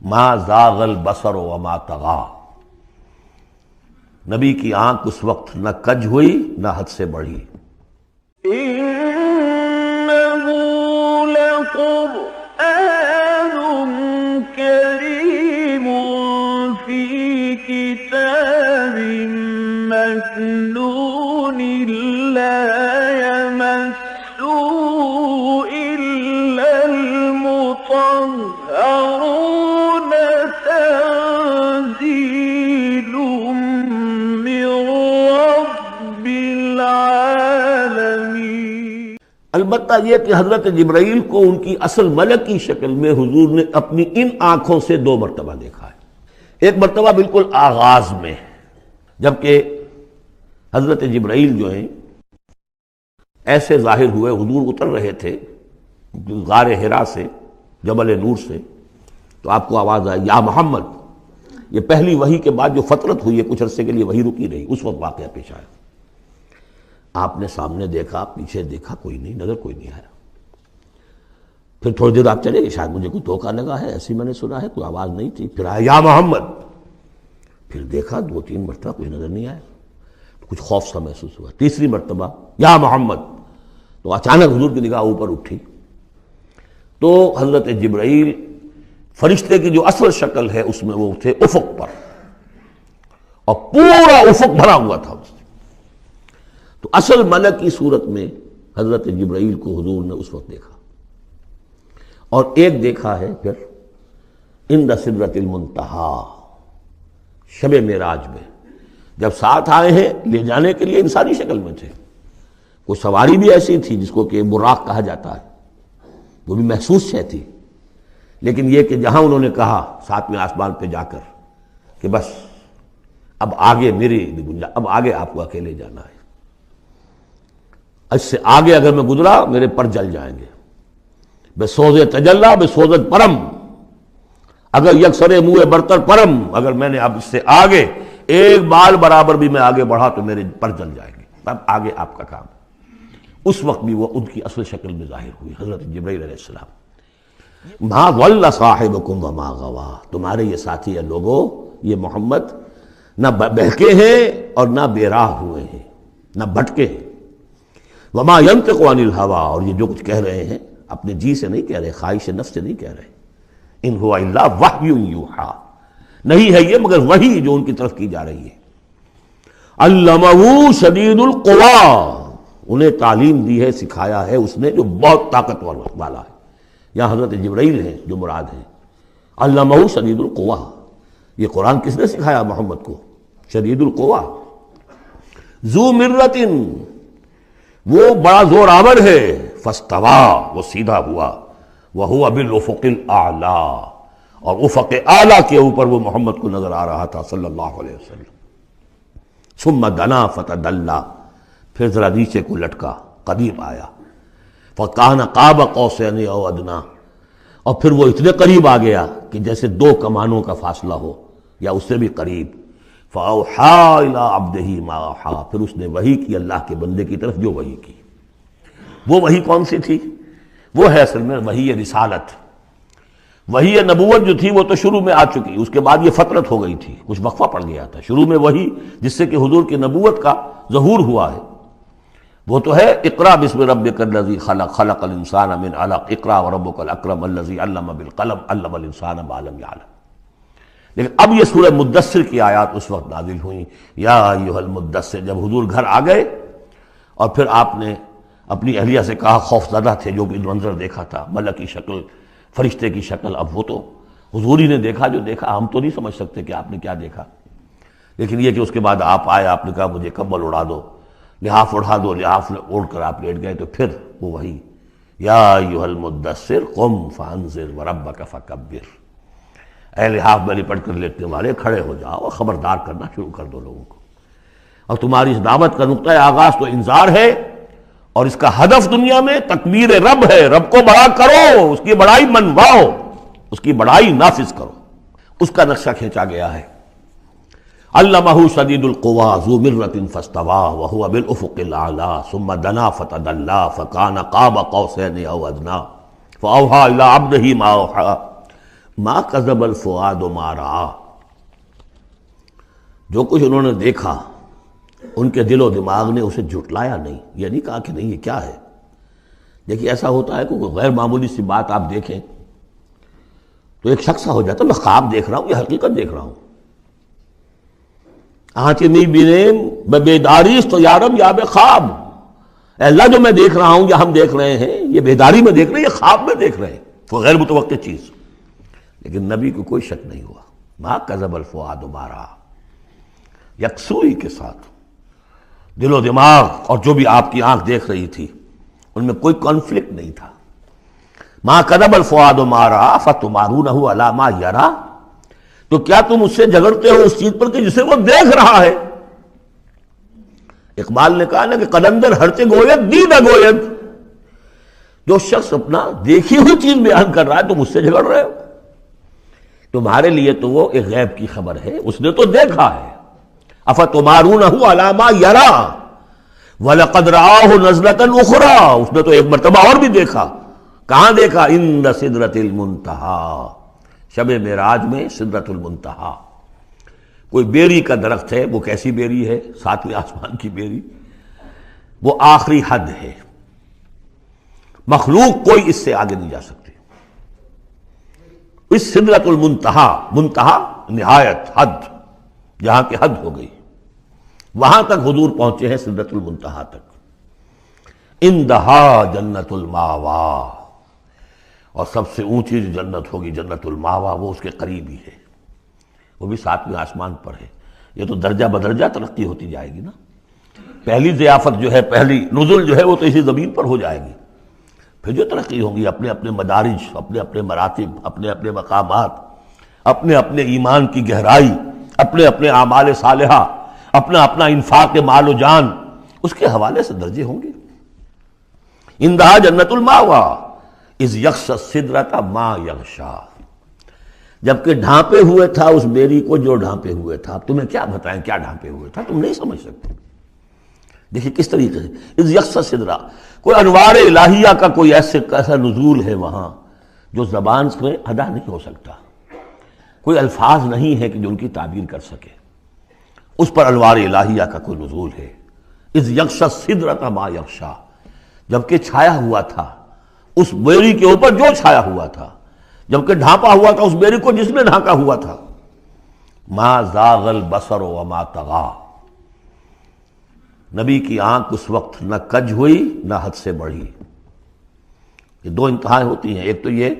ما زاغ البصر وما طغى، نبی کی آنکھ اس وقت نہ کج ہوئی نہ حد سے بڑھی۔ إنه لقرآن كريم في كتاب مكنون لا يمسه إلا المطهرون تنزيل من رب العالمين۔ البتہ یہ کہ حضرت جبرائیل کو ان کی اصل ملکی شکل میں حضور نے اپنی ان آنکھوں سے 2 مرتبہ دیکھا ہے۔ ایک مرتبہ بالکل آغاز میں، جبکہ حضرت جبرائیل جو ہیں ایسے ظاہر ہوئے، حضور اتر رہے تھے غار حرا سے، جبل نور سے، تو آپ کو آواز آئی یا محمد۔ یہ پہلی وحی کے بعد جو فترت ہوئی ہے، کچھ عرصے کے لیے وحی رکی رہی، اس وقت واقعہ پیش آیا۔ آپ نے سامنے دیکھا، پیچھے دیکھا، کوئی نہیں، نظر کوئی نہیں آیا۔ پھر تھوڑی دیر آپ چلے گئے، شاید مجھے کوئی دھوکہ لگا ہے، ایسی میں نے سنا ہے، کوئی آواز نہیں تھی۔ پھر آیا یا محمد، پھر دیکھا 2-3 مرتبہ کوئی نظر نہیں آیا، کچھ خوف سا محسوس ہوا۔ تیسری مرتبہ یا محمد، تو اچانک حضور کی نگاہ اوپر اٹھی، تو حضرت جبرائیل فرشتے کی جو اصل شکل ہے اس میں وہ تھے افق پر، اور پورا افق بھرا ہوا تھا اس سے۔ تو اصل ملک کی صورت میں حضرت جبرائیل کو حضور نے اس وقت دیکھا، اور ایک دیکھا ہے پھر عند سدرۃ المنتہا، شب معراج میں، جب ساتھ آئے ہیں لے جانے کے لیے انسانی شکل میں تھے۔ کوئی سواری بھی ایسی تھی جس کو کہ براق کہا جاتا ہے، وہ بھی محسوس شے تھی، لیکن یہ کہ جہاں انہوں نے کہا 7ویں آسمان پہ جا کر کہ بس اب آگے میری گنجائش، اب آگے آپ کو اکیلے جانا ہے، اس سے آگے اگر میں گزرا میرے پر جل جائیں گے، بے سوز تجلا بے سوزت پرم، اگر یکسر منہ برتر پرم، اگر میں نے اب اس سے آگے ایک بال برابر بھی میں آگے بڑھا تو میرے پر جل جائیں گے، اب آگے آپ کا کام۔ اس وقت بھی وہ ان کی اصل شکل میں ظاہر ہوئی حضرت جبرائیل علیہ السلام۔ ما ضل صاحبکم وما غوا، تمہارے یہ ساتھی ہے لوگوں، یہ محمد نہ بہکے ہیں اور نہ بے راہ ہوئے ہیں، نہ بھٹکے ہیں۔ وما ينطق عن الهوى، اور یہ جو کچھ کہہ رہے ہیں اپنے جی سے نہیں کہہ رہے، خواہش نفس سے نہیں کہہ رہے، ان هو الا وحی یوحی، نہیں ہے یہ مگر وحی جو ان کی طرف کی جا رہی ہے۔ علمہ شدید القوی، انہیں تعلیم دی ہے، سکھایا ہے اس نے جو بہت طاقتور والا ہے۔ یہاں حضرت جبرائیل ہیں جو مراد ہیں۔ علمہ شدید القوی، یہ قرآن کس نے سکھایا محمد کو؟ شدید القوی، ذو مرۃ، وہ بڑا زور آور ہے، فاستویٰ، وہ سیدھا ہوا، وہو بالافق الاعلیٰ، اور افق اعلیٰ کے اوپر وہ محمد کو نظر آ رہا تھا صلی اللہ علیہ وسلم۔ ثم دنا فتدلی، پھر ذرا نیچے کو لٹکا، قریب آیا، فکان قاب قوسین او ادنیٰ، اور پھر وہ اتنے قریب آ گیا کہ جیسے 2 کمانوں کا فاصلہ ہو یا اس سے بھی قریب۔ فاوحیٰ الی عبدہ ما اوحیٰ، پھر اس نے وحی کی اللہ کے بندے کی طرف جو وحی کی۔ وہ وحی کون سی تھی؟ وہ ہے اصل میں وحی رسالت۔ وحی نبوت جو تھی وہ تو شروع میں آ چکی، اس کے بعد یہ فترت ہو گئی تھی، کچھ وقفہ پڑ گیا تھا۔ شروع میں وحی جس سے کہ حضور کی نبوت کا ظہور ہوا ہے وہ تو ہے اقرا بسم ربک الذی خلق، خلق الانسان من علق، اقرا وربک الاکرم الذی علم بالقلم، علم الانسان ما لم یعلم۔ لیکن اب یہ سورہ مدثر کی آیات اس وقت نازل ہوئیں، یا ایھا المدثر، جب حضور گھر آ گئے اور پھر آپ نے اپنی اہلیہ سے کہا، خوف زدہ تھے جو بھی منظر دیکھا تھا، ملک کی شکل، فرشتے کی شکل، اب وہ تو حضور ہی نے دیکھا جو دیکھا، ہم تو نہیں سمجھ سکتے کہ آپ نے کیا دیکھا، لیکن یہ کہ اس کے بعد آپ آئے، آپ نے کہا مجھے کمبل اڑا دو، لحاف اڑا دو، لحاف اوڑھ کر آپ لیٹ گئے، تو پھر وہ وحی، یا ایھا المدثر قم فانذر وربک فکبر، اے لحاف میں لپٹ کر لیٹنے والے کھڑے ہو جاؤ اور خبردار کرنا شروع کر دو لوگوں کو۔ اور تمہاری اس دعوت کا نقطۂ آغاز تو انذار ہے، اور اس کا ہدف دنیا میں تکبیر رب ہے، رب کو بڑا کرو، اس کی بڑائی منواؤ، اس کی بڑائی نافذ کرو، اس کا نقشہ کھینچا گیا ہے۔ علمہ شدید القویٰ ذو مرۃ فاستویٰ وہو بالافق الاعلیٰ ثم دنا فتدلی فکان قاب قوسین او ادنیٰ فاوحیٰ الی عبدہ ما اوحیٰ ما کذب الفؤاد ما رأى، جو کچھ انہوں نے دیکھا ان کے دل و دماغ نے اسے جھٹلایا نہیں، یہ نہیں کہا کہ نہیں یہ کیا ہے۔ دیکھیے ایسا ہوتا ہے کہ کوئی غیر معمولی سی بات آپ دیکھیں تو ایک شخص ہو جاتا ہے میں خواب دیکھ رہا ہوں یا حقیقت دیکھ رہا ہوں۔ آنچہ نہیں بینے میں بیداری تو یارم یا بے خواب، اے اللہ جو میں دیکھ رہا ہوں یا ہم دیکھ رہے ہیں یہ بیداری میں دیکھ رہے ہیں یہ خواب میں دیکھ رہے ہیں، وہ غیر متوقع چیز۔ لیکن نبی کو کوئی شک نہیں ہوا، ما کذب الفؤاد ما رأى، یکسوئی کے ساتھ دل و دماغ اور جو بھی آپ کی آنکھ دیکھ رہی تھی ان میں کوئی کانفلکٹ نہیں تھا۔ ما کذب الفؤاد ما رأى فتمارونہ علی ما یری، تو کیا تم اس سے جھگڑتے ہو اس چیز پر کہ جسے وہ دیکھ رہا ہے؟ اقبال نے کہا نا کہ قلندر ہرچے گوید دید گوید، جو شخص اپنا دیکھی ہوئی چیز بیان کر رہا ہے تم اس سے جھگڑ رہے ہو، تمہارے لیے تو وہ ایک غیب کی خبر ہے، اس نے تو دیکھا ہے۔ افتمارونہ علی ما یری وَلَقَدْ رَآهُ نَزْلَةً أُخْرَىٰ، اس نے تو ایک مرتبہ اور بھی دیکھا۔ کہاں دیکھا؟ عند سدرۃ المنتہیٰ، شب معراج میں سدرۃ المنتہیٰ، کوئی بیری کا درخت ہے، وہ کیسی بیری ہے؟ ساتویں آسمان کی بیری، وہ آخری حد ہے، مخلوق کوئی اس سے آگے نہیں جا سکتی۔ اس سدرۃ المنتہیٰ، منتہا نہایت، حد، جہاں کی حد ہو گئی، وہاں تک حضور پہنچے ہیں، سدرۃ المنتہیٰ تک۔ اندہا جنت الماوا، اور سب سے اونچی جو جنت ہوگی جنت الماوا، وہ اس کے قریب ہی ہے، وہ بھی ساتویں آسمان پر ہے۔ یہ تو درجہ بدرجہ ترقی ہوتی جائے گی نا، پہلی ضیافت جو ہے، پہلی نزل جو ہے وہ تو اسی زمین پر ہو جائے گی، پھر جو ترقی ہوگی اپنے اپنے مدارج، اپنے اپنے مراتب، اپنے اپنے مقامات، اپنے اپنے ایمان کی گہرائی، اپنے اپنے اعمال صالحہ، اپنا اپنا انفاق مال و جان، اس کے حوالے سے درجے ہوں گے۔ اندہا جنت الماوا اذ یغشی السدرۃ ما یغشی، جبکہ ڈھانپے ہوئے تھا اس بیری کو جو ڈھانپے ہوئے تھا۔ اب تمہیں کیا بتائیں کیا ڈھانپے ہوئے تھا، تم نہیں سمجھ سکتے۔ دیکھیں کس طریقے سے اذ یغشی السدرہ، کوئی انوار الہیہ کا کوئی ایسا نزول ہے وہاں جو زبان سے ادا نہیں ہو سکتا، کوئی الفاظ نہیں ہے کہ جو ان کی تعبیر کر سکے، اس پر انوار الہیہ کا کوئی نزول ہے۔ اذ یغشی السدرۃ ما یغشی، جبکہ چھایا ہوا تھا اس بیری کے اوپر جو چھایا ہوا تھا، جبکہ ڈھانپا ہوا تھا اس بیری کو جس نے ڈھانکا ہوا تھا۔ ما زاغ البصر وما طغی، نبی کی آنکھ اس وقت نہ کج ہوئی نہ حد سے بڑھی۔ یہ دو انتہائیں ہوتی ہیں، ایک تو یہ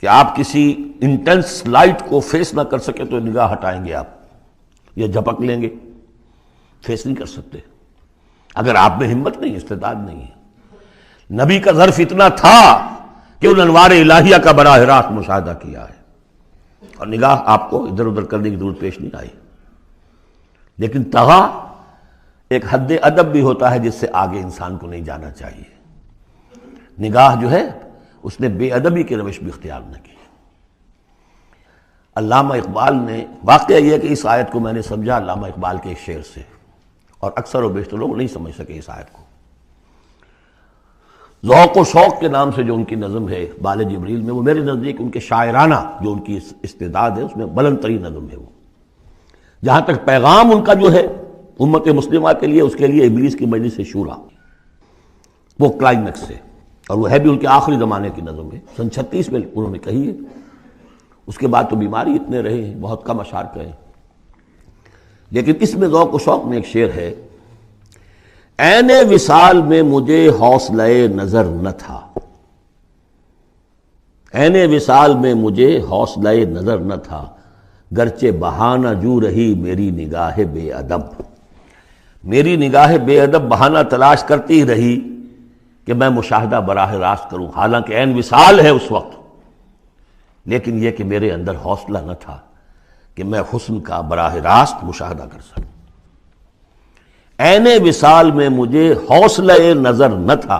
کہ آپ کسی انٹینس لائٹ کو فیس نہ کر سکے تو نگاہ ہٹائیں گے آپ، یہ جھپک لیں گے، فیس نہیں کر سکتے اگر آپ میں ہمت نہیں، استعداد نہیں ہے۔ نبی کا ظرف اتنا تھا کہ ان انوار الہیہ کا براہ راست مشاہدہ کیا ہے، اور نگاہ آپ کو ادھر ادھر کرنے کی ضرورت پیش نہیں آئی۔ لیکن طغا ایک حد ادب بھی ہوتا ہے جس سے آگے انسان کو نہیں جانا چاہیے۔ نگاہ جو ہے اس نے بے ادبی کی روش بھی اختیار نہ کی۔ علامہ اقبال نے، واقعہ یہ ہے کہ اس آیت کو میں نے سمجھا علامہ اقبال کے ایک شعر سے، اور اکثر و بیشتر لوگ نہیں سمجھ سکے اس آیت کو۔ ذوق و شوق کے نام سے جو ان کی نظم ہے بال جبریل میں، وہ میرے نزدیک ان کے شاعرانہ جو ان کی استعداد ہے اس میں بلند ترین نظم ہے۔ وہ جہاں تک پیغام ان کا جو ہے امت مسلمہ کے لیے، اس کے لیے ابلیس کی مجلس شورا، وہ کلائمیکس ہے، اور وہ ہے بھی ان کے آخری زمانے کی نظم ہے، سن 36 میں انہوں نے کہی ہے۔ اس کے بعد تو بیماری اتنے رہے ہیں، بہت کم اشعار کہے، لیکن اس میں ذوق و شوق میں ایک شعر ہے: عین وصال میں مجھے حوصلہ نظر نہ تھا، عین وصال میں مجھے حوصلہ نظر نہ تھا، گرچہ بہانہ جو رہی میری نگاہ بے ادب، میری نگاہ بے ادب بہانہ تلاش کرتی رہی کہ میں مشاہدہ براہ راست کروں، حالانکہ عین وصال ہے اس وقت، لیکن یہ کہ میرے اندر حوصلہ نہ تھا کہ میں حسن کا براہ راست مشاہدہ کر سکوں۔ عین وصال میں مجھے حوصلہ نظر نہ تھا،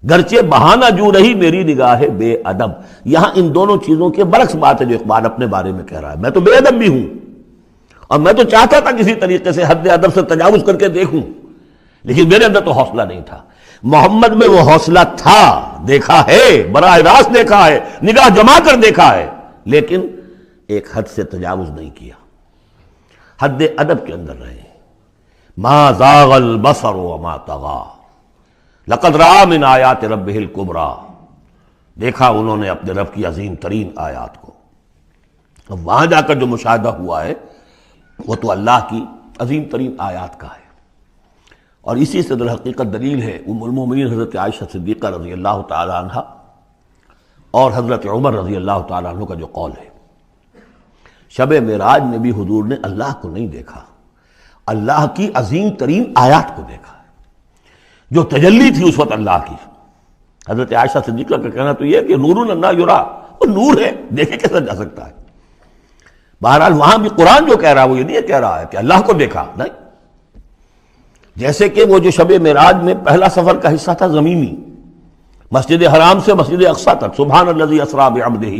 گرچہ بہانہ جو رہی میری نگاہ بے ادب۔ یہاں ان دونوں چیزوں کے برعکس بات ہے جو اقبال اپنے بارے میں کہہ رہا ہے۔ میں تو بے ادب بھی ہوں، اور میں تو چاہتا تھا کسی طریقے سے حد ادب سے تجاوز کر کے دیکھوں، لیکن میرے اندر تو حوصلہ نہیں تھا۔ محمد میں وہ حوصلہ تھا، دیکھا ہے، براہ راست دیکھا ہے، نگاہ جما کر دیکھا ہے، لیکن ایک حد سے تجاوز نہیں کیا، حد ادب کے اندر رہے۔ ما زاغ البصر وما طغى لقد رأى من آیات ربہ الکبریٰ، دیکھا انہوں نے اپنے رب کی عظیم ترین آیات کو۔ اب وہاں جا کر جو مشاہدہ ہوا ہے وہ تو اللہ کی عظیم ترین آیات کا ہے، اور اسی سے در حقیقت دلیل ہے ام المومنین حضرت عائشہ صدیقہ رضی اللہ تعالی عنہ اور حضرت عمر رضی اللہ تعالی عنہ کا جو قول ہے۔ شب معراج میں بھی حضور نے اللہ کو نہیں دیکھا، اللہ کی عظیم ترین آیات کو دیکھا ہے جو تجلی تھی اس وقت اللہ کی۔ حضرت عائشہ صدیقہ کا کہنا تو یہ ہے کہ نور لا یرا، وہ نور ہے، دیکھے کیسا جا سکتا ہے۔ بہرحال وہاں بھی قرآن جو کہہ رہا ہے وہ یہ نہیں کہہ رہا ہے کہ اللہ کو دیکھا، نہیں، جیسے کہ وہ جو شب معراج میں پہلا سفر کا حصہ تھا زمینی، مسجد حرام سے مسجد اقصی تک، سبحان الذی اسریٰ بعبدہ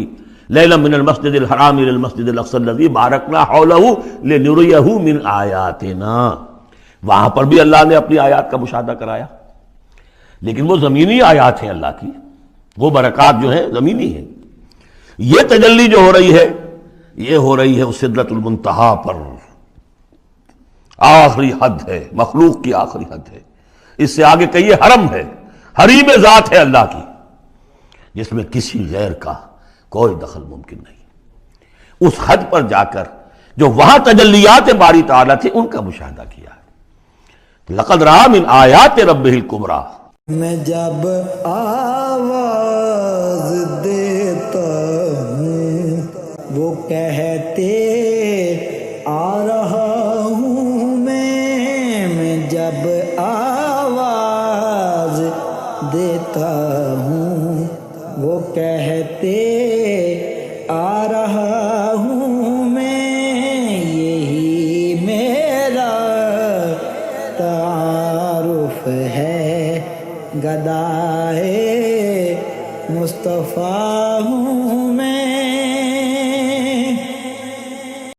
لیلا من المسجد الحرام الی المسجد الاقصی الذی بارکنا حولہ لنریہ من آیاتنا، وہاں پر بھی اللہ نے اپنی آیات کا مشاہدہ کرایا، لیکن وہ زمینی آیات ہیں اللہ کی، وہ برکات جو ہیں زمینی ہیں۔ یہ تجلی جو ہو رہی ہے یہ ہو رہی ہے اس سدرۃ المنتہا پر، آخری حد ہے، مخلوق کی آخری حد ہے، اس سے آگے کہیے حرم ہے، حریم ذات ہے اللہ کی، جس میں کسی غیر کا کوئی دخل ممکن نہیں۔ اس حد پر جا کر جو وہاں تجلیات باری تعالیٰ تھے ان کا مشاہدہ کیا ہے۔ لقد رأى من آیات ربہ الکبریٰ، میں جب آواز دیتا ہوں وہ کہتے آ رہا ہوں میں جب آواز دیتا ہوں وہ کہتے آ رہا ہوں میں، یہی میرا تعارف ہے، گدائے مصطفیٰ ہوں میں۔